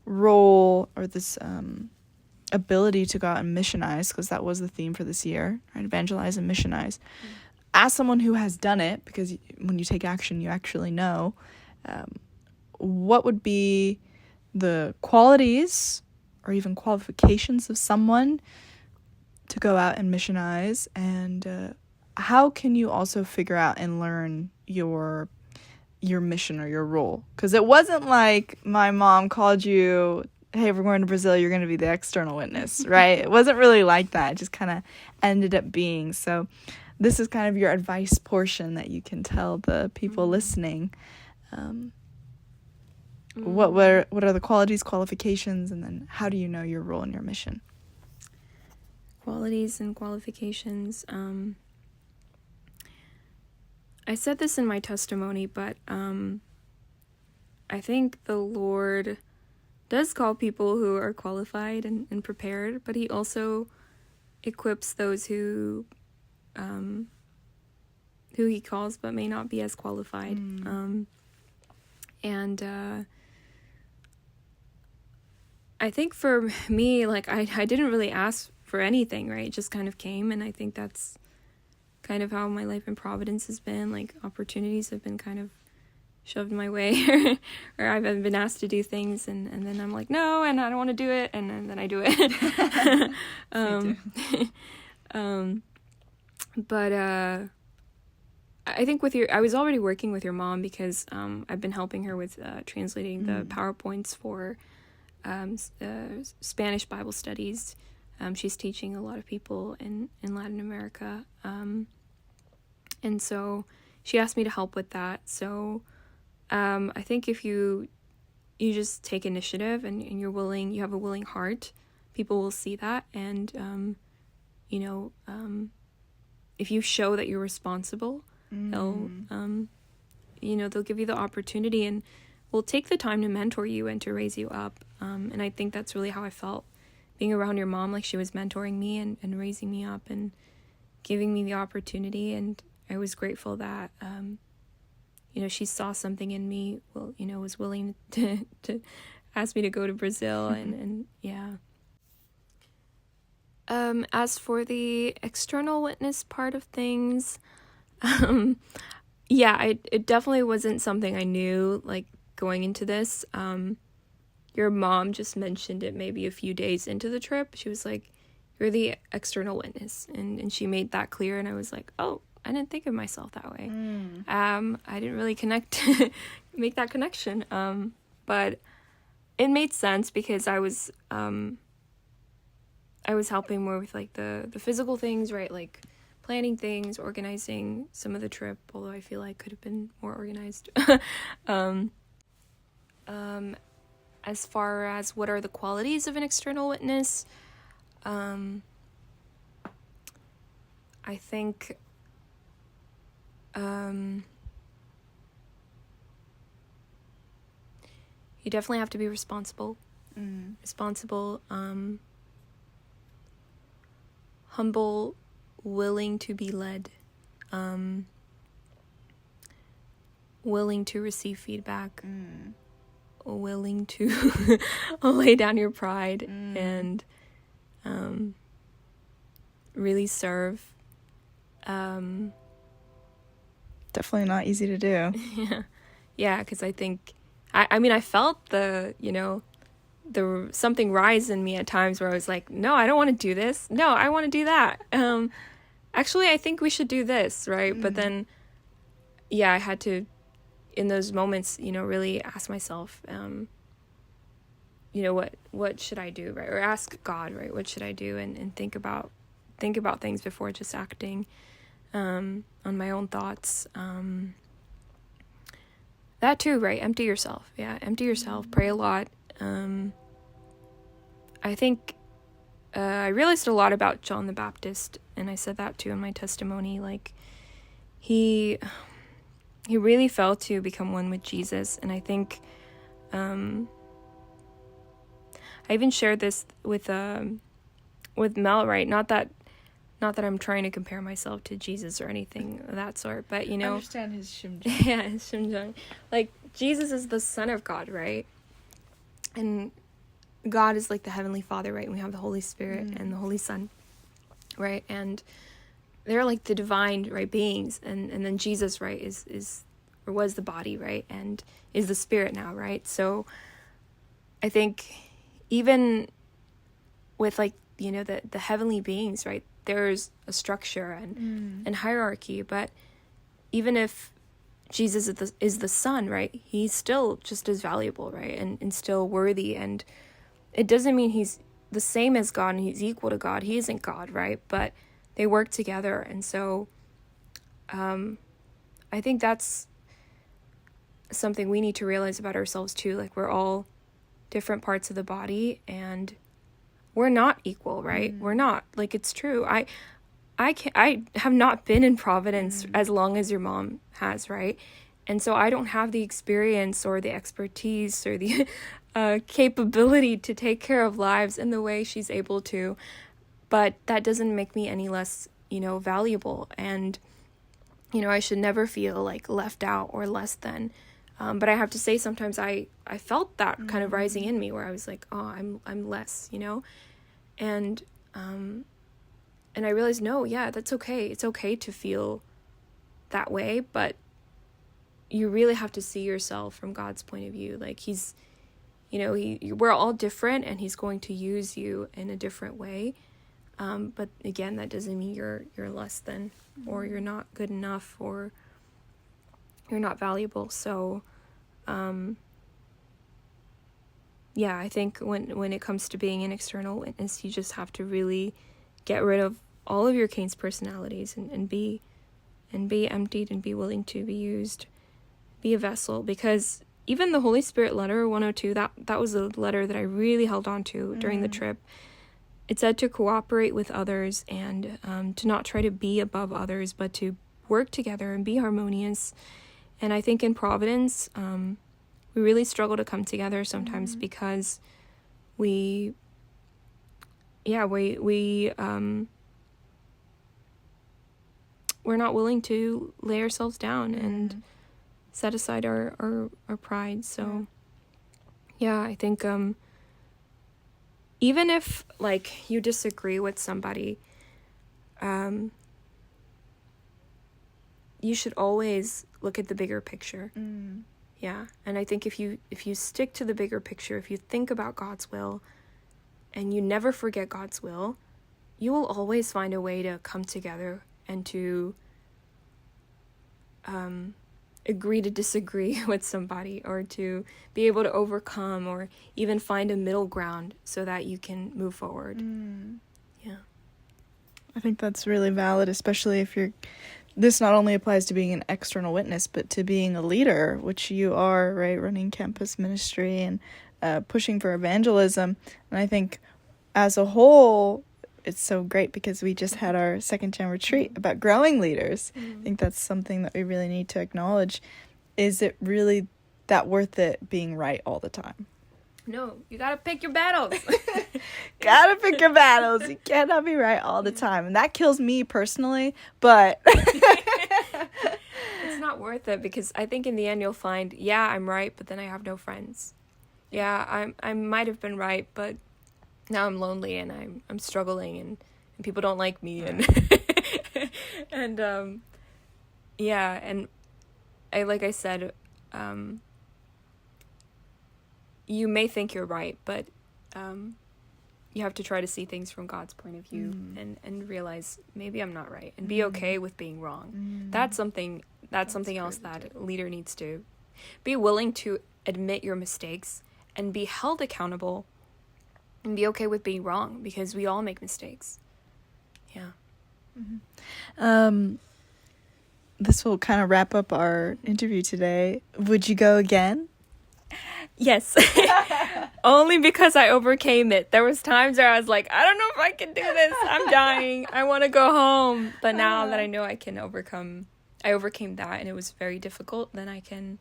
Speaker 4: role or this ability to go out and missionize, because that was the theme for this year, right? Evangelize and missionize. As someone who has done it, because when you take action, you actually know, what would be the qualities or even qualifications of someone to go out and missionize, and how can you also figure out and learn your mission or your role? Because it wasn't like my mom called you, hey, we're going to Brazil, you're going to be the external witness, right? It wasn't really like that. It just kind of ended up being. So this is kind of your advice portion that you can tell the people listening. What are the qualities, qualifications, and then how do you know your role and your mission?
Speaker 5: Qualities and qualifications. I said this in my testimony, but I think the Lord does call people who are qualified and prepared, but he also equips those who he calls but may not be as qualified. And I think for me, like, I didn't really ask for anything, right? It just kind of came, and I think that's kind of how my life in Providence has been. Like, opportunities have been kind of shoved my way, or I've been asked to do things, and then I'm like, no, and I don't want to do it, and then I do it. But I think I was already working with your mom because I've been helping her with translating the PowerPoints for Spanish Bible studies. She's teaching a lot of people in Latin America. And so she asked me to help with that. So I think if you just take initiative and you're willing, you have a willing heart, people will see that. And, if you show that you're responsible, they'll give you the opportunity and will take the time to mentor you and to raise you up. And I think that's really how I felt being around your mom. Like, she was mentoring me and raising me up and giving me the opportunity. And I was grateful that, she saw something in me, was willing to ask me to go to Brazil and yeah. As for the external witness part of things, it definitely wasn't something I knew, like, going into this. Your mom just mentioned it maybe a few days into the trip. She was like, you're the external witness. And she made that clear. And I was like, oh, I didn't think of myself that way. I didn't really make that connection. But it made sense because I was helping more with, like, the physical things, right? Like, planning things, organizing some of the trip, although I feel like could have been more organized. As far as what are the qualities of an external witness, I think you definitely have to be responsible. Humble, willing to be led, willing to receive feedback, willing to lay down your pride and really serve.
Speaker 4: Definitely not easy to do.
Speaker 5: Yeah, because I think, I felt the something rise in me at times where I was like, no, I don't want to do this. No, I want to do that. Actually, I think we should do this, right? But then, I had to, in those moments, really ask myself, what should I do, right? Or ask God, right? What should I do? And think about things before just acting on my own thoughts. That too, right? Empty yourself. Yeah, empty yourself. Pray a lot. I think I realized a lot about John the Baptist, and I said that too in my testimony. Like, he really felt to become one with Jesus, and I think I even shared this with Mel, right? Not that I'm trying to compare myself to Jesus or anything of that sort, but I
Speaker 4: understand his shimjang.
Speaker 5: Yeah, his shimjang. Like, Jesus is the Son of God, right? And God is like the Heavenly Father, right? And we have the Holy Spirit and the Holy Son, right? And they're like the divine, right, beings. And then Jesus, right, is or was the body, right? And is the Spirit now, right? So I think even with, like, the heavenly beings, right, there's a structure and hierarchy. But even if Jesus is the Son, right, he's still just as valuable, right, and still worthy. And it doesn't mean he's the same as God and he's equal to God. He isn't God, right? But they work together. And so I think that's something we need to realize about ourselves too. Like, we're all different parts of the body and we're not equal, right? We're not. Like, it's true. I have not been in Providence as long as your mom has, right? And so I don't have the experience or the expertise or the capability to take care of lives in the way she's able to. but that doesn't make me any less, valuable. And, I should never feel like left out or less than. But I have to say, sometimes I felt that kind of rising in me, where I was like, oh, I'm less, and I realized, no, yeah, that's okay. It's okay to feel that way, but you really have to see yourself from God's point of view. Like, he's, we're all different, and he's going to use you in a different way. But again, that doesn't mean you're less than, or you're not good enough, or you're not valuable. So, yeah, I think when it comes to being an external witness, you just have to really get rid of all of your Cain's personalities and be emptied and be willing to be used, be a vessel. Because even the Holy Spirit letter 102, that was a letter that I really held on to during the trip. It said to cooperate with others and to not try to be above others, but to work together and be harmonious. And I think in Providence, we really struggle to come together sometimes because we're not willing to lay ourselves down and set aside our pride. So, yeah, I think even if, like, you disagree with somebody, you should always look at the bigger picture. Yeah, and I think if you stick to the bigger picture, if you think about God's will, and you never forget God's will, you will always find a way to come together and to agree to disagree with somebody, or to be able to overcome, or even find a middle ground so that you can move forward. Yeah.
Speaker 4: I think that's really valid, especially if this not only applies to being an external witness, but to being a leader, which you are, right? Running campus ministry and pushing for evangelism. And I think as a whole, it's so great because we just had our second gen retreat about growing leaders. I think that's something that we really need to acknowledge. Is it really that worth it being right all the time?
Speaker 5: No, you gotta pick your battles.
Speaker 4: Gotta pick your battles. You cannot be right all the time. And that kills me personally, but
Speaker 5: it's not worth it, because I think in the end you'll find, yeah, I'm right, but then I have no friends. Yeah, I might have been right, but now I'm lonely and I'm struggling and people don't like me and and yeah, and like I said, you may think you're right, but you have to try to see things from God's point of view and realize maybe I'm not right, and be okay with being wrong. That's something else that a leader needs to be willing to admit your mistakes and be held accountable and be okay with being wrong, because we all make mistakes. Yeah.
Speaker 4: This will kind of wrap up our interview today. Would you go again?
Speaker 5: Yes. Only because I overcame it. There was times where I was like, I don't know if I can do this. I'm dying. I want to go home. But now that I know I overcame that, and it was very difficult, then I can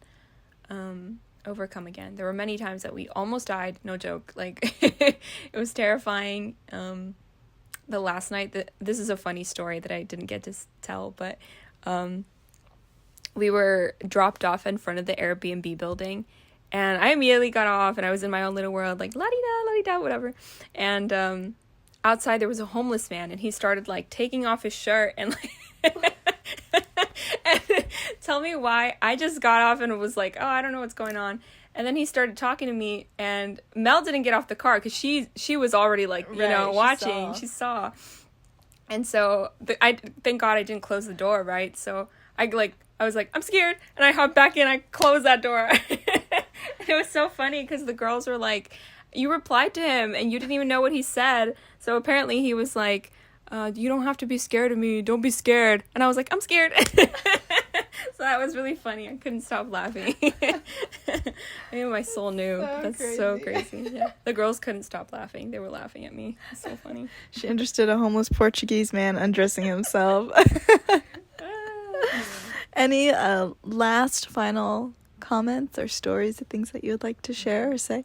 Speaker 5: overcome again. There were many times that we almost died, no joke. Like, it was terrifying. The last night, this is a funny story that I didn't get to tell, but we were dropped off in front of the Airbnb building, and I immediately got off, and I was in my own little world, like, la-di-da, la-di-da, whatever. And outside there was a homeless man, and he started, like, taking off his shirt and, like, and tell me why. I just got off and was like, oh, I don't know what's going on. And then he started talking to me, and Mel didn't get off the car because she was already, like, watching. She saw. And so I thank God I didn't close the door, right? So I was like, I'm scared, and I hopped back in. I closed that door. And it was so funny because the girls were like, you replied to him and you didn't even know what he said. So apparently he was like, you don't have to be scared of me. Don't be scared. And I was like, I'm scared. So that was really funny. I couldn't stop laughing. Maybe my soul knew. That's so crazy. Yeah. The girls couldn't stop laughing. They were laughing at me. It's so funny.
Speaker 4: She understood a homeless Portuguese man undressing himself. Any last final comments or stories or things that you would like to share or say?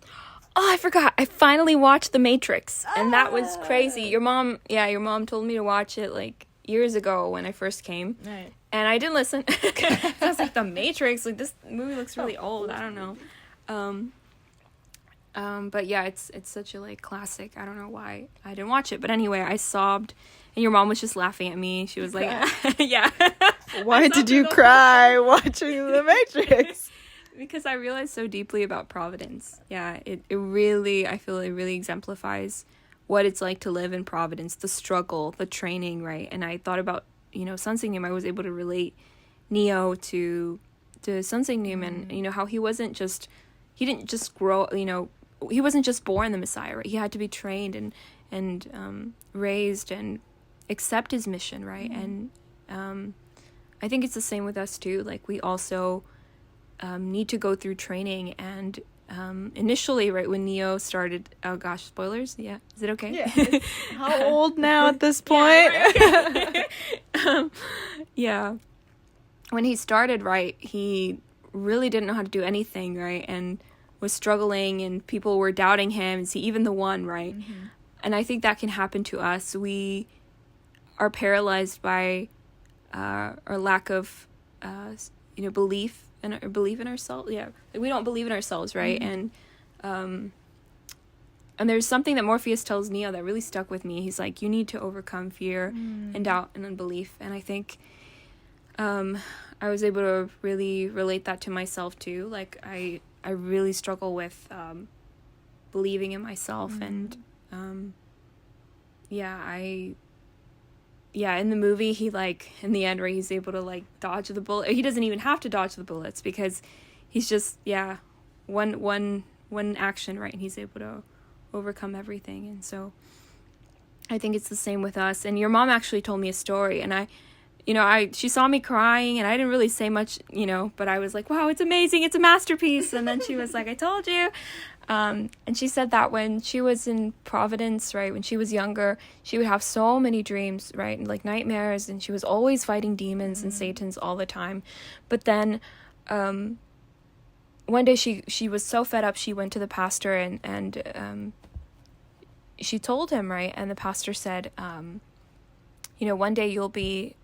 Speaker 5: Oh, I forgot. I finally watched The Matrix, and that was crazy. Your mom told me to watch it like years ago when I first came.
Speaker 4: Right.
Speaker 5: And I didn't listen. I was like, The Matrix, like this movie looks really old. I don't know. But yeah, it's such a like classic. I don't know why I didn't watch it, but anyway, I sobbed, and your mom was just laughing at me. She was like, "Yeah."
Speaker 4: Why did you cry watching The Matrix?
Speaker 5: Because I realized so deeply about Providence. Yeah, it really, I feel it really exemplifies what it's like to live in Providence, the struggle, the training, right? And I thought about, Sunsegnum. I was able to relate Neo to Sunsegnum, and how he didn't just grow, he wasn't just born the Messiah, right? He had to be trained and raised and accept his mission, right? And I think it's the same with us too. Like we also need to go through training, and initially, right, when Neo started, oh gosh, spoilers? Yeah, is it okay?
Speaker 4: Yeah. How old now at this point?
Speaker 5: Yeah, right. Yeah. When he started, right, he really didn't know how to do anything, right, and was struggling, and people were doubting him. Is he even the one, right? Mm-hmm. And I think that can happen to us. We are paralyzed by our lack of, belief in ourselves. Yeah, we don't believe in ourselves, right? Mm-hmm. And there's something that Morpheus tells Neo that really stuck with me. He's like, you need to overcome fear and doubt and unbelief. And I think I was able to really relate that to myself too. Like I really struggle with believing in myself, and in the movie he in the end where he's able to dodge the bullet, he doesn't even have to dodge the bullets because he's just one action, right, and he's able to overcome everything. And so I think it's the same with us. And your mom actually told me a story, and she saw me crying, and I didn't really say much, but I was like, wow, it's amazing. It's a masterpiece. And then she was like, I told you. And she said that when she was in Providence, right, when she was younger, she would have so many dreams, right, and nightmares, and she was always fighting demons and Satans all the time. But then one day she was so fed up, she went to the pastor and she told him, right, and the pastor said, one day you'll be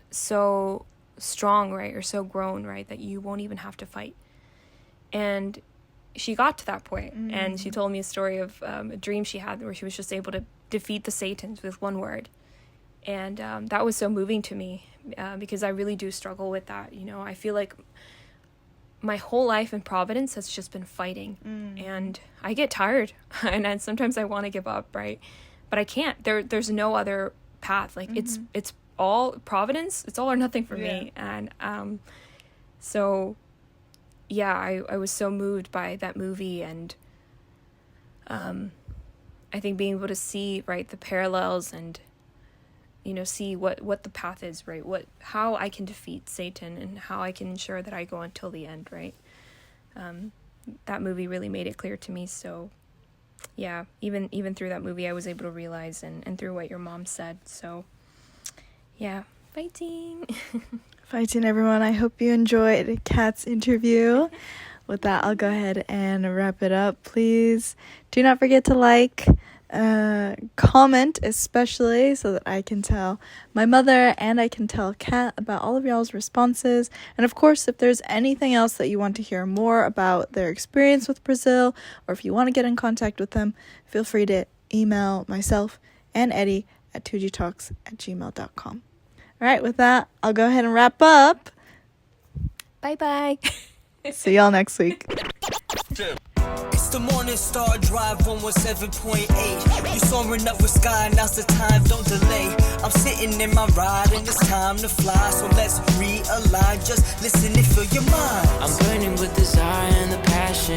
Speaker 5: so strong, right, or so grown, right, that you won't even have to fight. And she got to that point, and she told me a story of a dream she had where she was just able to defeat the Satans with one word. And that was so moving to me because I really do struggle with that. I feel like my whole life in Providence has just been fighting, and I get tired, and sometimes I want to give up, right, but I can't. There's no other path. It's all Providence. It's all or nothing for me. And so I was so moved by that movie, and I think being able to see, right, the parallels and see what the path is, right, how I can defeat Satan and how I can ensure that I go until the end, right. That movie really made it clear to me. So even through that movie I was able to realize, and through what your mom said. So fighting.
Speaker 4: Fighting, everyone. I hope you enjoyed Kat's interview. With that, I'll go ahead and wrap it up. Please do not forget to comment, especially so that I can tell my mother and I can tell Kat about all of y'all's responses. And of course, if there's anything else that you want to hear more about their experience with Brazil, or if you want to get in contact with them, feel free to email myself and Eddie at 2gtalks@gmail.com. All right, with that, I'll go ahead and wrap up.
Speaker 5: Bye-bye.
Speaker 4: See y'all next week.
Speaker 1: It's the Morning Star Drive 117.8. You soaring up with sky, now's the time, don't delay. I'm sitting in my ride and it's time to fly. So let's realign, just listen and fill your mind.
Speaker 6: I'm burning with desire and the passion.